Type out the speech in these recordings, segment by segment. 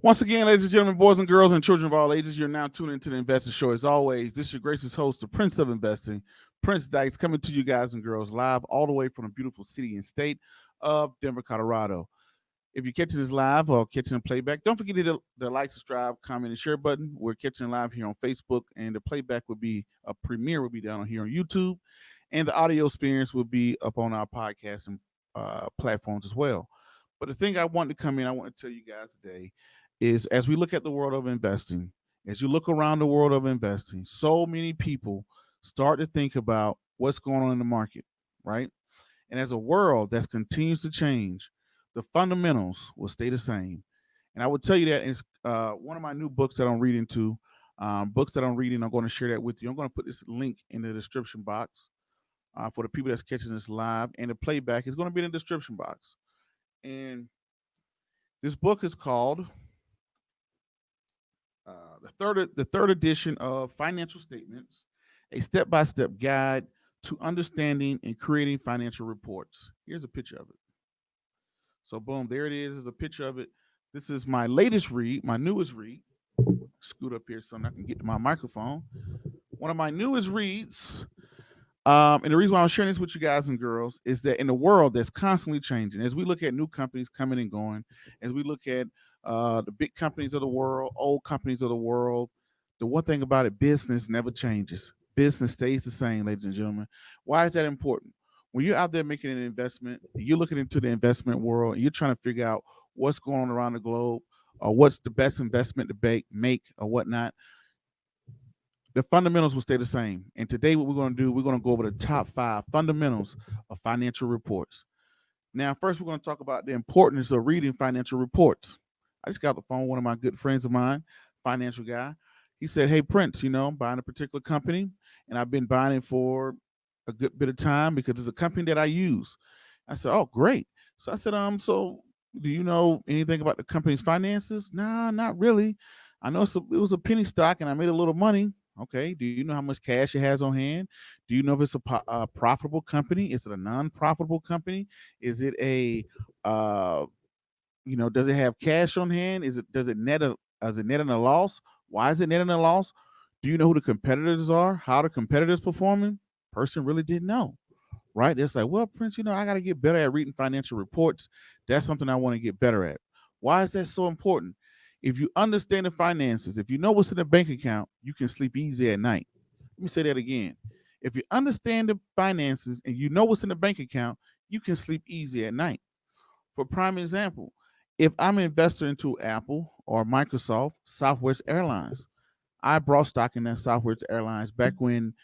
Once again, ladies and gentlemen, boys and girls, and children of all ages, you're now tuned into the Investor Show. As always, this is your gracious host, the Prince of Investing, Prince Dykes, coming to you guys and girls live all the way from the beautiful city and state of Denver, Colorado. If you're catching this live or catching the playback, don't forget to hit the like, subscribe, comment, and share button. We're catching live here on Facebook, and the playback will be a premiere will be down here on YouTube, and the audio experience will be up on our podcast and platforms as well. But the thing I want to come in, I want to tell you guys today is as we look at the world of investing, as you look around the world of investing, so many people start to think about what's going on in the market, right? And as a world that continues to change, the fundamentals will stay the same. And I will tell you that it's one of my new books that I'm reading to. Books that I'm reading, I'm going to share that with you. I'm going to put this link in the description box for the people that's catching this live, and the playback is going to be in the description box. And this book is called the third edition of Financial Statements, a step-by-step guide to understanding and creating financial reports. Here's a picture of it. So boom, there it is. Is a picture of it. This is my latest read, my newest read. Scoot up here so I can get to my microphone. One of my newest reads. And the reason why I'm sharing this with you guys and girls is that in a world that's constantly changing, as we look at new companies coming and going, as we look at the big companies of the world, old companies of the world, the one thing about it, business never changes. Business stays the same, ladies and gentlemen. Why is that important? When you're out there making an investment, you're looking into the investment world, and you're trying to figure out what's going on around the globe, or what's the best investment to make, or whatnot, the fundamentals will stay the same. And today, what we're going to do, we're going to go over the top 5 fundamentals of financial reports. Now, first, we're going to talk about the importance of reading financial reports. I just got the phone with one of my good friends of mine, financial guy. He said, "Hey, Prince, I'm buying a particular company, and I've been buying it for a good bit of time because it's a company that I use." I said, "Oh, great." So I said, so do you know anything about the company's finances?" "Nah, not really. I know it was a penny stock and I made a little money." "Okay. Do you know how much cash it has on hand? Do you know if it's a profitable company? Is it a non-profitable company? Is it uh, does it have cash on hand? Is it netting a loss? Why is it netting a loss? Do you know who the competitors are? How the competitors performing?" Person really didn't know, right? It's like, well, Prince, I got to get better at reading financial reports. That's something I want to get better at. Why is that so important? If you understand the finances, if you know what's in the bank account, you can sleep easy at night. Let me say that again. If you understand the finances and you know what's in the bank account, you can sleep easy at night. For prime example, if I'm an investor into Apple or Microsoft, Southwest Airlines, I brought stock in that Southwest Airlines back when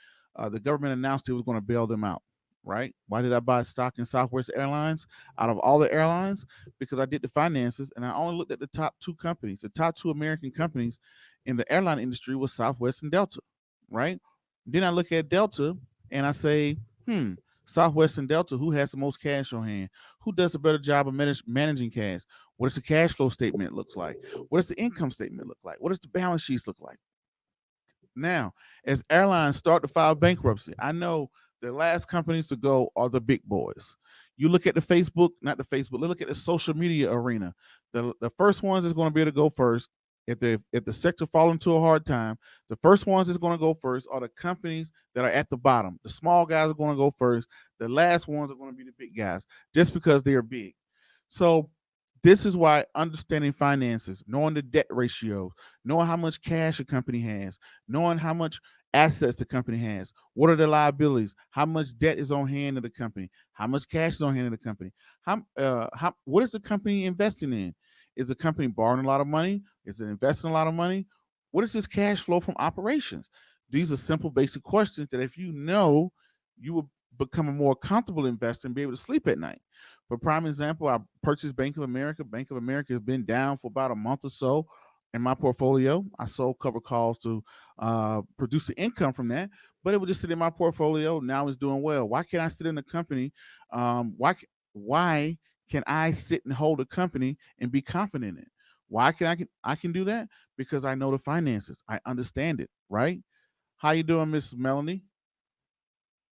the government announced it was going to bail them out. Right? Why did I buy stock in Southwest Airlines out of all the airlines? Because I did the finances and I only looked at the top 2 companies. The top 2 American companies in the airline industry was Southwest and Delta. Right? Then I look at Delta and I say, Southwest and Delta, who has the most cash on hand? Who does a better job of managing cash? What does the cash flow statement look like? What does the income statement look like? What does the balance sheets look like? Now, as airlines start to file bankruptcy, I know the last companies to go are the big boys. You look at the Facebook, not the Facebook, look at the social media arena. The first ones is going to be able to go first. If the sector fall into a hard time, the first ones is going to go first are the companies that are at the bottom. The small guys are going to go first. The last ones are going to be the big guys, just because they are big. So this is why understanding finances, knowing the debt ratios, knowing how much cash a company has, knowing how much assets the company has, what are the liabilities, how much debt is on hand of the company, how much cash is on hand of the company, what is the company investing in? Is the company borrowing a lot of money? Is it investing a lot of money? What is this cash flow from operations? These are simple, basic questions that if you know, you will become a more comfortable investor and be able to sleep at night. For prime example, I purchased Bank of America. Bank of America has been down for about a month or so in my portfolio. I sold cover calls to produce the income from that, but it would just sit in my portfolio. Now it's doing well. Why can't I sit in a company? Why can I sit and hold a company and be confident in it? Why can I can do that? Because I know the finances. I understand it, right? How you doing, Miss Melanie?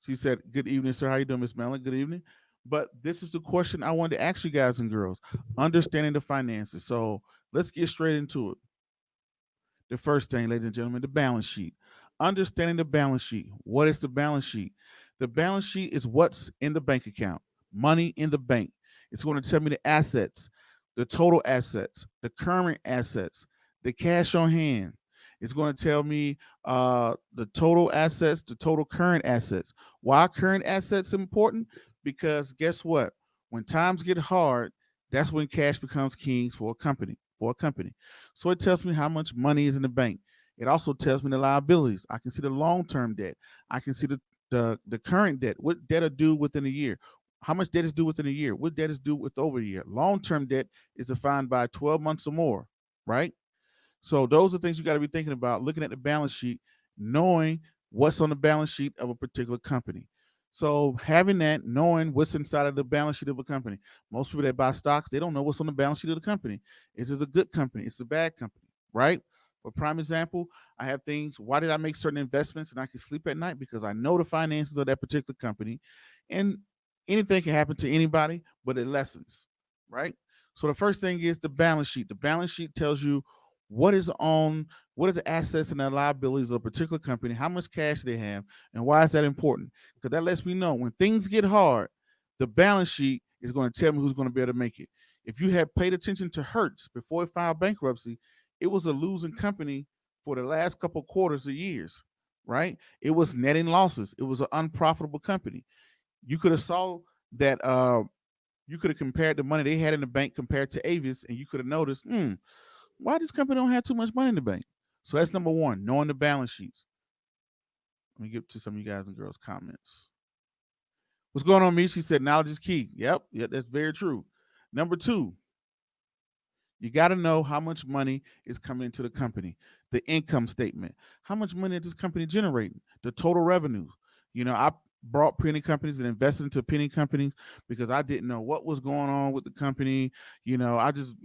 She said, "Good evening, sir. How you doing, Miss Melanie? Good evening." But this is the question I wanted to ask you guys and girls: understanding the finances. So Let's get straight into it. The first thing, ladies and gentlemen, the balance sheet. Understanding the balance sheet. What is the balance sheet? The balance sheet is what's in the bank account, money in the bank. It's going to tell me the assets, the total assets, the current assets, the cash on hand. It's going to tell me the total assets, the total current assets. Why current assets important? Because guess what? When times get hard, that's when cash becomes king for a company. For a company. So it tells me how much money is in the bank. It also tells me the liabilities. I can see the long-term debt. I can see the current debt. What debt are due within a year? How much debt is due within a year? What debt is due with over a year? Long-term debt is defined by 12 months or more, right? So those are things you got to be thinking about, looking at the balance sheet, knowing what's on the balance sheet of a particular company. So having that, knowing what's inside of the balance sheet of a company. Most people that buy stocks, they don't know what's on the balance sheet of the company. Is this a good company? It's a bad company, right? For prime example, I have things. Why did I make certain investments and I can sleep at night? Because I know the finances of that particular company, and anything can happen to anybody, but it lessens, right? So the first thing is the balance sheet. The balance sheet tells you what is on what are the assets and the liabilities of a particular company, how much cash they have, and why is that important? Because that lets me know when things get hard, the balance sheet is going to tell me who's going to be able to make it. If you had paid attention to Hertz before it filed bankruptcy, it was a losing company for the last couple quarters of years, right? It was netting losses. It was an unprofitable company. You could have saw that you could have compared the money they had in the bank compared to Avis, and you could have noticed, why this company don't have too much money in the bank? So that's number one, knowing the balance sheets. Let me get to some of you guys and girls' comments. What's going on, me? She said, knowledge is key. Yep, that's very true. Number two, you got to know how much money is coming into the company, the income statement. How much money is this company generating? The total revenue. I brought penny companies and invested into penny companies because I didn't know what was going on with the company. I just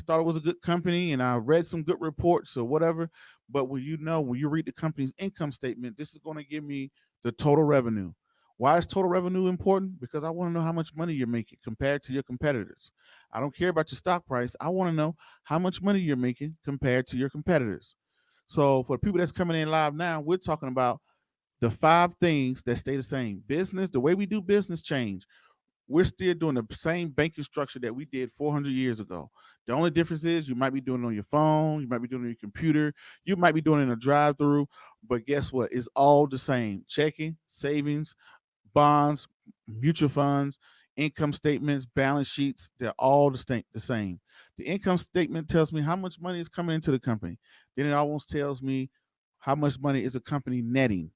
thought it was a good company and I read some good reports or whatever. But when you read the company's income statement, this is going to give me the total revenue. Why is total revenue important? Because I want to know how much money you're making compared to your competitors. I don't care about your stock price. I want to know how much money you're making compared to your competitors. So for people that's coming in live now, we're talking about the 5 things that stay the same. Business, the way we do business change. We're still doing the same banking structure that we did 400 years ago. The only difference is you might be doing it on your phone, you might be doing it on your computer, you might be doing it in a drive-through, but guess what? It's all the same. Checking, savings, bonds, mutual funds, income statements, balance sheets, they're all the same. The income statement tells me how much money is coming into the company. Then it almost tells me how much money is a company netting.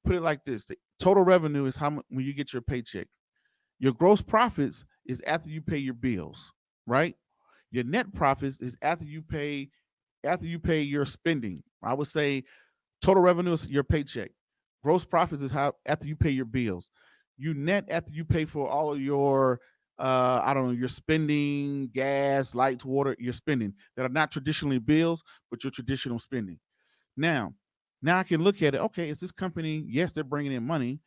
Put it like this: the total revenue is how much when you get your paycheck. Your gross profits is after you pay your bills, right? Your net profits is after you pay your spending. I would say total revenue is your paycheck. Gross profits is how after you pay your bills. You net after you pay for all of your I don't know, your spending, gas, lights, water, your spending that are not traditionally bills, but your traditional spending. Now, now I can look at it. Okay, is this company? Yes, they're bringing in money,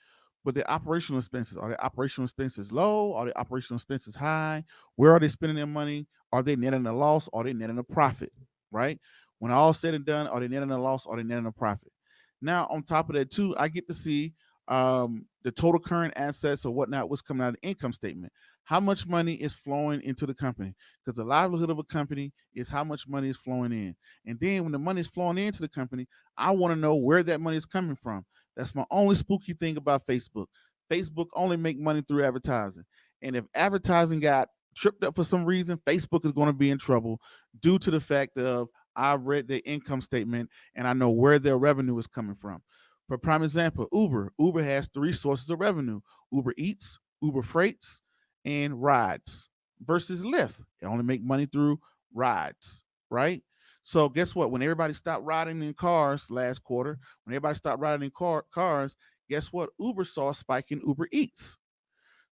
but the operational expenses are the operational expenses low? Are the operational expenses high? Where are they spending their money? Are they netting a loss? Are they netting a profit? Right? When all said and done, are they netting a loss? Are they netting a profit? Now, on top of that, too, I get to see the total current assets or whatnot, what's coming out of the income statement. How much money is flowing into the company? Because the livelihood of a company is how much money is flowing in. And then when the money is flowing into the company, I want to know where that money is coming from. That's my only spooky thing about Facebook. Facebook only make money through advertising. And if advertising got tripped up for some reason, Facebook is going to be in trouble due to the fact of I've read their income statement and I know where their revenue is coming from. For prime example, Uber. Uber has 3 sources of revenue: Uber Eats, Uber Freights, and rides. Versus Lyft, they only make money through rides, right? So guess what? When everybody stopped riding in cars last quarter, when everybody stopped riding in cars, guess what? Uber saw a spike in Uber Eats.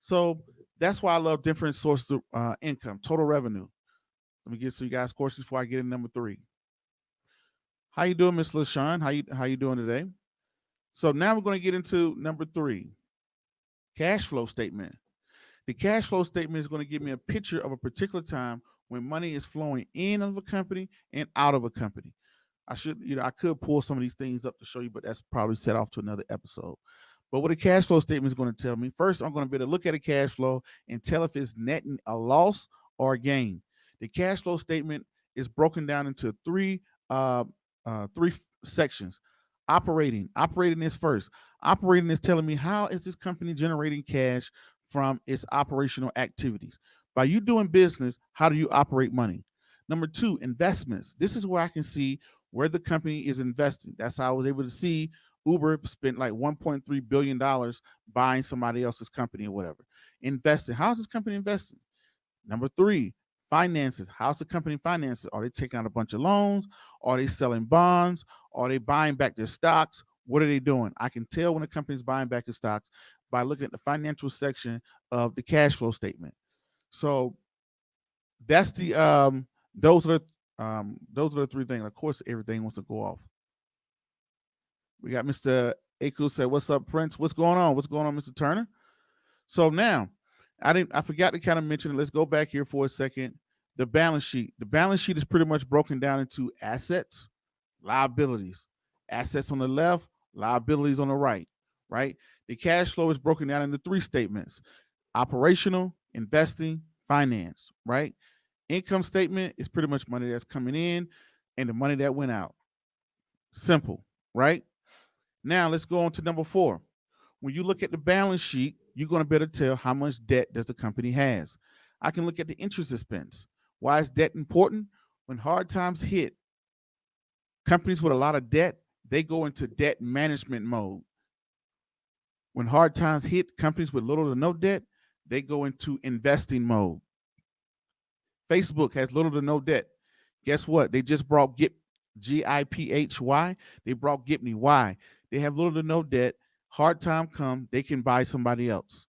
So that's why I love different sources of income, total revenue. Let me get some you guys questions before I get in number 3. How you doing, Miss LaShawn? How you doing today? So now we're going to get into number 3, cash flow statement. The cash flow statement is going to give me a picture of a particular time when money is flowing in of a company and out of a company. I could pull some of these things up to show you, but that's probably set off to another episode. But what a cash flow statement is going to tell me, first, I'm going to be able to look at a cash flow and tell if it's netting a loss or a gain. The cash flow statement is broken down into uh, three sections. Operating is first. Operating is telling me how is this company generating cash from its operational activities. By you doing business, how do you operate money? Number two, investments. This is where I can see where the company is investing. That's how I was able to see Uber spent like $1.3 billion buying somebody else's company or whatever. Investing. How is this company investing? Number three, finances. How's the company finances? Are they taking out a bunch of loans? Are they selling bonds? Are they buying back their stocks? What are they doing? I can tell when a company is buying back its stocks by looking at the financial section of the cash flow statement. So that's the those are the three things. Of course, everything wants to go off. We got Mr. Aku said, "What's up, Prince? What's going on? What's going on, Mr. Turner?" So now, I forgot to kind of mention it. Let's go back here for a second. The balance sheet. The balance sheet is pretty much broken down into assets, liabilities. Assets on the left, liabilities on the right. Right. The cash flow is broken down into three statements: operational, investing, finance. Right. Income statement is pretty much money that's coming in and the money that went out. Simple. Right. Now let's go on to number four. When you look at the balance sheet, you're going to be able to tell how much debt does the company has. I can look at the interest expense. Why is debt important? When hard times hit, companies with a lot of debt, they go into debt management mode. When hard times hit, companies with little to no debt, they go into investing mode. Facebook has little to no debt. Guess what? They just brought GIPHY. They brought Gipney. Why? They have little to no debt. Hard time come, they can buy somebody else.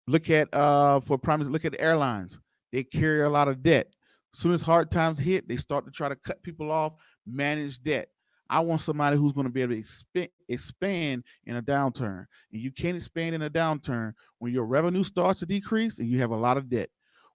Look at look at the airlines. They carry a lot of debt. As soon as hard times hit, they start to try to cut people off, manage debt. I want somebody who's going to be able to expand in a downturn. And you can't expand in a downturn when your revenue starts to decrease and you have a lot of debt.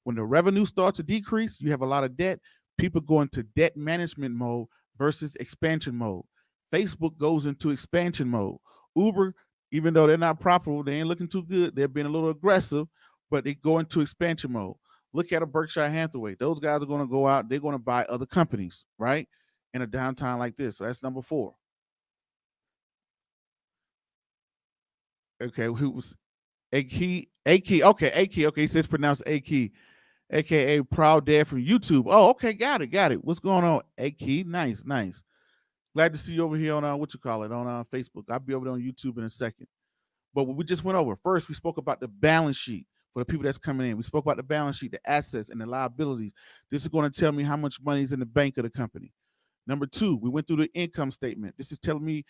When the revenue starts to decrease, you have a lot of debt. People go into debt management mode versus expansion mode. Facebook goes into expansion mode. Uber, even though they're not profitable, they ain't looking too good. They're being a little aggressive, but they go into expansion mode. Look at a Berkshire Hathaway. Those guys are going to go out. They're going to buy other companies, right? In a downtime like this. So that's number four. Okay, who was A key? A key. Okay, A key. Okay, he says pronounced A key, aka Proud Dad from YouTube. Oh, okay, got it. What's going on? A key. Nice, nice. Glad to see you over here on what you call it on Facebook. I'll be over there on YouTube in a second. But what we just went over, first we spoke about the balance sheet for the people that's coming in. We spoke about the balance sheet, the assets and the liabilities. This is going to tell me how much money is in the bank of the company. Number two, we went through the income statement. This is telling me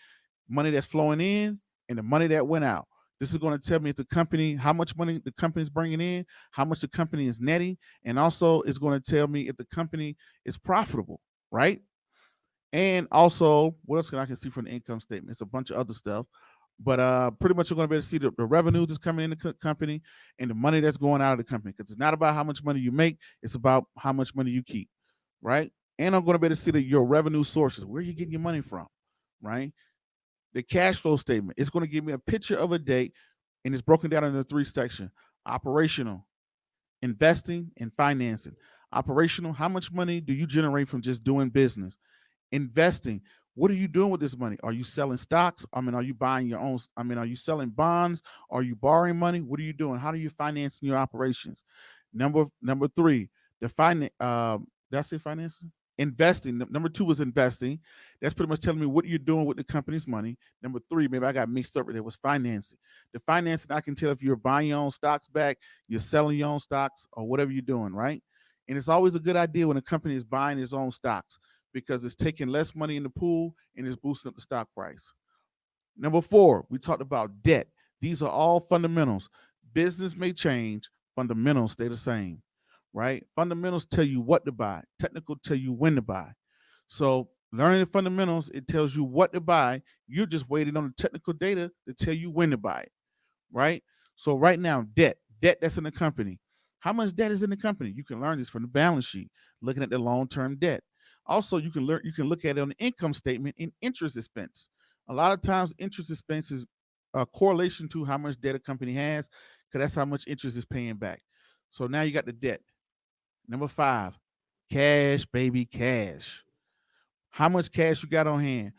money that's flowing in and the money that went out. This is going to tell me if the company, how much money the company is bringing in, how much the company is netting, and also it's going to tell me if the company is profitable, right? And also, what else can I see from the income statement? It's a bunch of other stuff. But pretty much you're going to be able to see the revenue that's coming in the company and the money that's going out of the company. Because it's not about how much money you make, it's about how much money you keep, right? And I'm going to be able to see your revenue sources, where you getting your money from, right? The cash flow statement, it's going to give me a picture of a day, and it's broken down into three sections: operational, investing, and financing. Operational, how much money do you generate from just doing business? Investing, what are you doing with this money? Are you selling stocks? Are you buying your own? Are you selling bonds? Are you borrowing money? What are you doing? How are you financing your operations? Number three, the finance. Did I say financing? Investing. Number two was investing. That's pretty much telling me what you're doing with the company's money. Number three, maybe I got mixed up. It was financing. The financing, I can tell if you're buying your own stocks back, you're selling your own stocks, or whatever you're doing, right? And it's always a good idea when a company is buying its own stocks because it's taking less money in the pool and it's boosting up the stock price. Number four, we talked about debt. These are all fundamentals. Business may change, fundamentals stay the same, right? Fundamentals tell you what to buy, technical tell you when to buy. So learning the fundamentals, it tells you what to buy. You're just waiting on the technical data to tell you when to buy it, right? So right now, debt that's in the company. How much debt is in the company? You can learn this from the balance sheet, looking at the long-term debt. Also, you can look at it on the income statement in interest expense. A lot of times, interest expense is a correlation to how much debt a company has, because that's how much interest is paying back. So now you got the debt. Number 5, cash, baby, cash. How much cash you got on hand?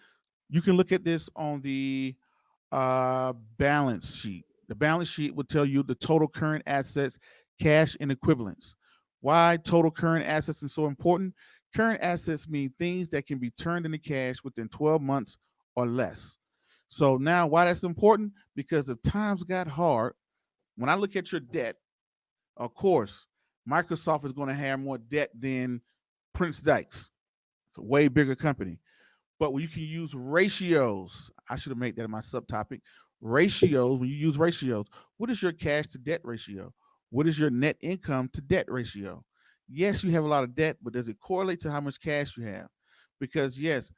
You can look at this on the balance sheet. The balance sheet will tell you the total current assets, cash, and equivalents. Why total current assets is so important? Current assets mean things that can be turned into cash within 12 months or less. So now, why that's important? Because if times got hard, when I look at your debt, of course, Microsoft is going to have more debt than Prince Dykes. It's a way bigger company. But when you can use ratios, I should have made that in my subtopic. Ratios, when you use ratios, what is your cash to debt ratio? What is your net income to debt ratio? Yes, you have a lot of debt, but does it correlate to how much cash you have? Because yes,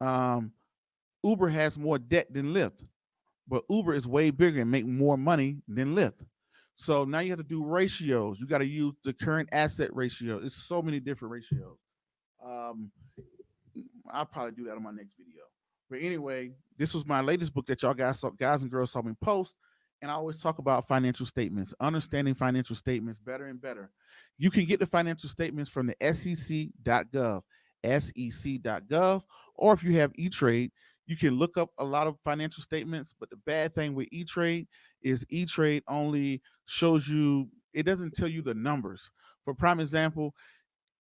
um, Uber has more debt than Lyft, but Uber is way bigger and make more money than Lyft. So now you have to do ratios. You got to use the current asset ratio. It's so many different ratios. Um, I'll probably do that on my next video. But anyway, this was my latest book that y'all guys and girls saw me post. And I always talk about financial statements, understanding financial statements better and better. You can get the financial statements from the sec.gov, sec.gov, or if you have E-Trade, you can look up a lot of financial statements. But the bad thing with E-Trade is E-Trade only shows you, it doesn't tell you the numbers. For prime example,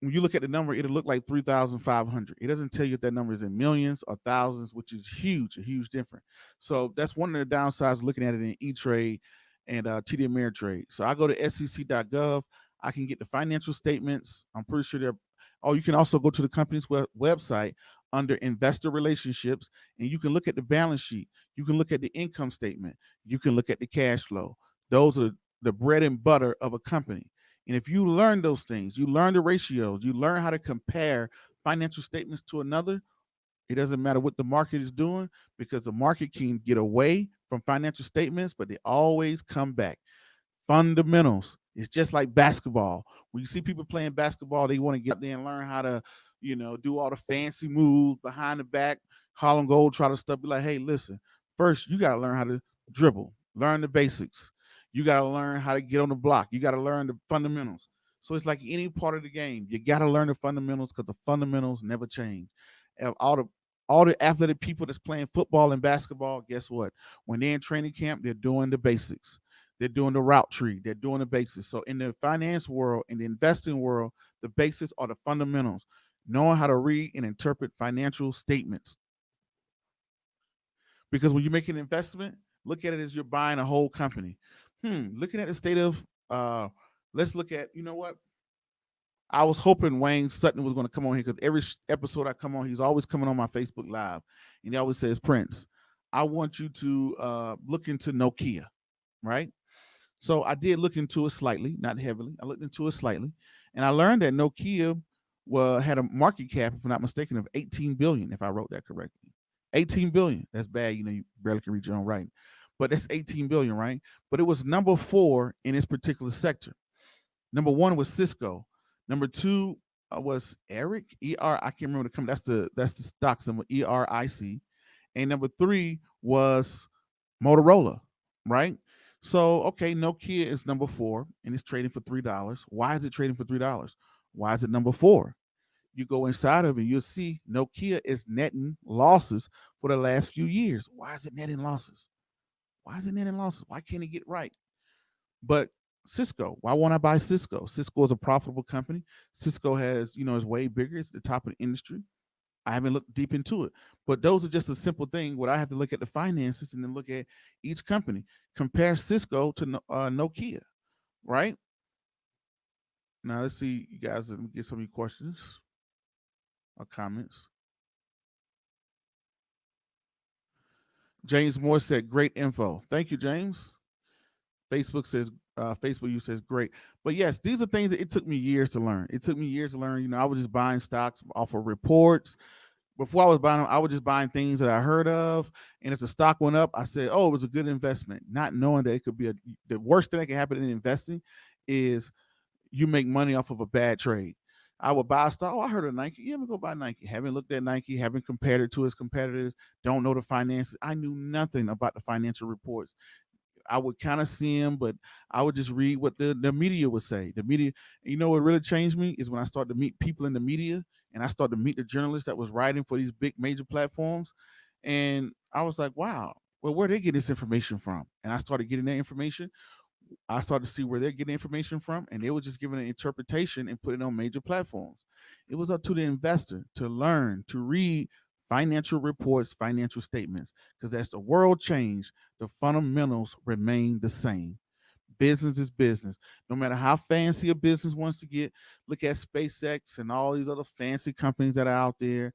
when you look at the number, it'll look like 3,500. It doesn't tell you if that number is in millions or thousands, which is huge, a huge difference. So that's one of the downsides looking at it in E-Trade and TD Ameritrade. So I go to sec.gov. I can get the financial statements. I'm pretty sure they're, oh, you can also go to the company's website under investor relationships, and you can look at the balance sheet. You can look at the income statement. You can look at the cash flow. Those are the bread and butter of a company. And if you learn those things, you learn the ratios, you learn how to compare financial statements to another, it doesn't matter what the market is doing, because the market can get away from financial statements, but they always come back. Fundamentals. It's just like basketball. When you see people playing basketball, they want to get out there and learn how to, do all the fancy moves behind the back, Harlem Gold, try to stuff. Be like, hey, listen, first you got to learn how to dribble, learn the basics. You got to learn how to get on the block. You got to learn the fundamentals. So it's like any part of the game. You got to learn the fundamentals, because the fundamentals never change. All the athletic people that's playing football and basketball, guess what? When they're in training camp, they're doing the basics. They're doing the route tree. They're doing the basics. So in the finance world, in the investing world, the basics are the fundamentals. Knowing how to read and interpret financial statements. Because when you make an investment, look at it as you're buying a whole company. Looking at the state of, let's look at, you know what? I was hoping Wayne Sutton was going to come on here, because every episode I come on, he's always coming on my Facebook Live. And he always says, Prince, I want you to look into Nokia, right? So I did look into it slightly, not heavily. I looked into it slightly, and I learned that Nokia had a market cap, if I'm not mistaken, of 18 billion, if I wrote that correctly. 18 billion. That's bad. You barely can read your own writing. But that's 18 billion, right? But it was number 4 in its particular sector. Number 1 was Cisco. Number 2 was Eric, E-R. I can't remember the company. That's the stock symbol, ERIC. And number 3 was Motorola, right? So, okay, Nokia is number 4 and it's trading for $3. Why is it trading for $3? Why is it number 4? You go inside of it, you'll see Nokia is netting losses for the last few years. Why is it netting losses? Why is it netting losses? Why can't it get right? But Cisco, why won't I buy Cisco? Cisco is a profitable company. Cisco has, is way bigger. It's the top of the industry. I haven't looked deep into it, but those are just a simple thing. What I have to look at the finances and then look at each company. Compare Cisco to Nokia, right? Now let's see, you guys. Let me get some of your questions or comments. James Moore said, "Great info." Thank you, James. Facebook you says great, but yes, these are things that it took me years to learn. It took me years to learn. I was just buying stocks off of reports. Before I was buying them, I was just buying things that I heard of. And if the stock went up, I said, oh, it was a good investment, not knowing that it could be the worst thing that can happen in investing is you make money off of a bad trade. I would buy a stock. Oh, I heard of Nike. Yeah, I'm gonna go buy Nike. Haven't looked at Nike, haven't compared it to its competitors, don't know the finances. I knew nothing about the financial reports. I would kind of see them, but I would just read what the media would say. The media, you know, what really changed me is when I started to meet people in the media and I started to meet the journalists that was writing for these big major platforms, and I was like, wow, well, where they get this information from? And I started getting that information. I started to see where they're getting information from, and they were just giving an interpretation and putting it on major platforms. It was up to the investor to learn to read financial reports, financial statements, because as the world changed, the fundamentals remain the same. Business is business. No matter how fancy a business wants to get, look at SpaceX and all these other fancy companies that are out there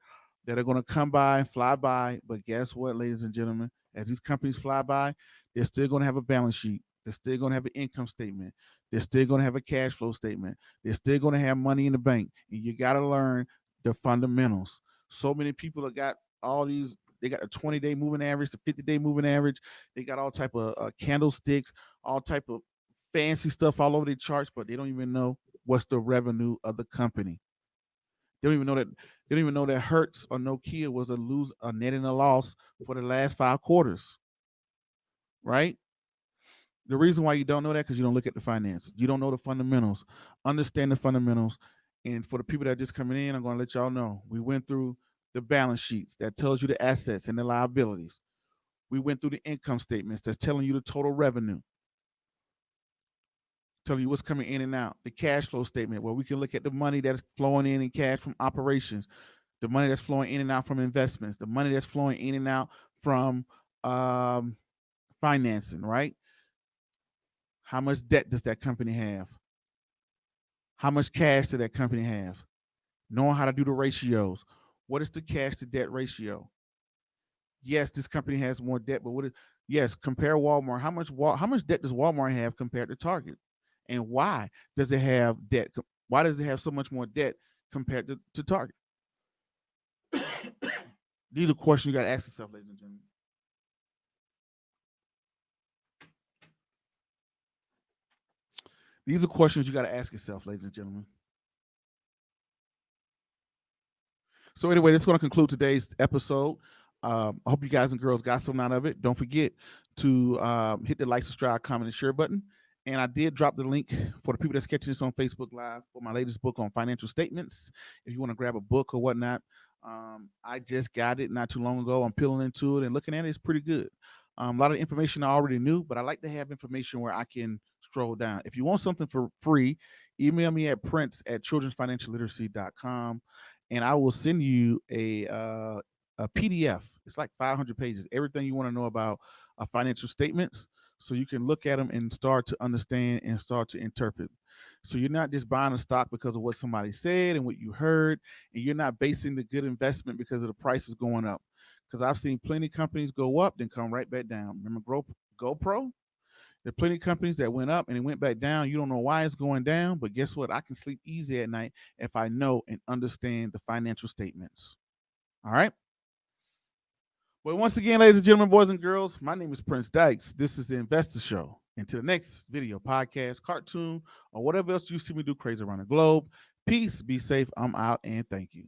that are going to come by and fly by. But guess what, ladies and gentlemen? As these companies fly by, they're still going to have a balance sheet. They're still going to have an income statement. They're still going to have a cash flow statement. They're still going to have money in the bank. And you got to learn the fundamentals. So many people have got all these. They got a 20-day moving average, the 50-day moving average. They got all type of candlesticks, all type of fancy stuff all over the charts, but they don't even know what's the revenue of the company. They don't even know that. They don't even know that Hertz or Nokia was a net and a loss for the last 5 quarters, right? The reason why you don't know that because you don't look at the finances. You don't know the fundamentals. Understand the fundamentals. And for the people that are just coming in, I'm going to let y'all know we went through the balance sheets that tells you the assets and the liabilities. We went through the income statements that's telling you the total revenue, telling you what's coming in and out. The cash flow statement, where we can look at the money that's flowing in cash from operations, the money that's flowing in and out from investments, the money that's flowing in and out from um, financing, right? How much debt does that company have? How much cash does that company have? Knowing how to do the ratios. What is the cash to debt ratio? Yes, this company has more debt, but yes, compare Walmart. How much debt does Walmart have compared to Target? And why does it have debt? Why does it have so much more debt compared to Target? These are questions you got to ask yourself, ladies and gentlemen. These are questions you got to ask yourself, ladies and gentlemen. So anyway, that's going to conclude today's episode. I hope you guys and girls got something out of it. Don't forget to hit the like, subscribe, comment, and share button. And I did drop the link for the people that's catching this on Facebook Live for my latest book on financial statements. If you want to grab a book or whatnot, I just got it not too long ago. I'm peeling into it and looking at it. It's pretty good. A lot of information I already knew, but I like to have information where I can scroll down. If you want something for free, email me at prince at childrensfinancialliteracy.com and I will send you a PDF. It's like 500 pages. Everything you want to know about financial statements, so you can look at them and start to understand and start to interpret. So you're not just buying a stock because of what somebody said and what you heard, and you're not basing the good investment because of the prices going up. Because I've seen plenty of companies go up, then come right back down. Remember GoPro? There are plenty of companies that went up and it went back down. You don't know why it's going down, but guess what? I can sleep easy at night if I know and understand the financial statements. All right. Well, once again, ladies and gentlemen, boys and girls, my name is Prince Dykes. This is the Investor Show. Until the next video, podcast, cartoon, or whatever else you see me do crazy around the globe, peace, be safe. I'm out, and thank you.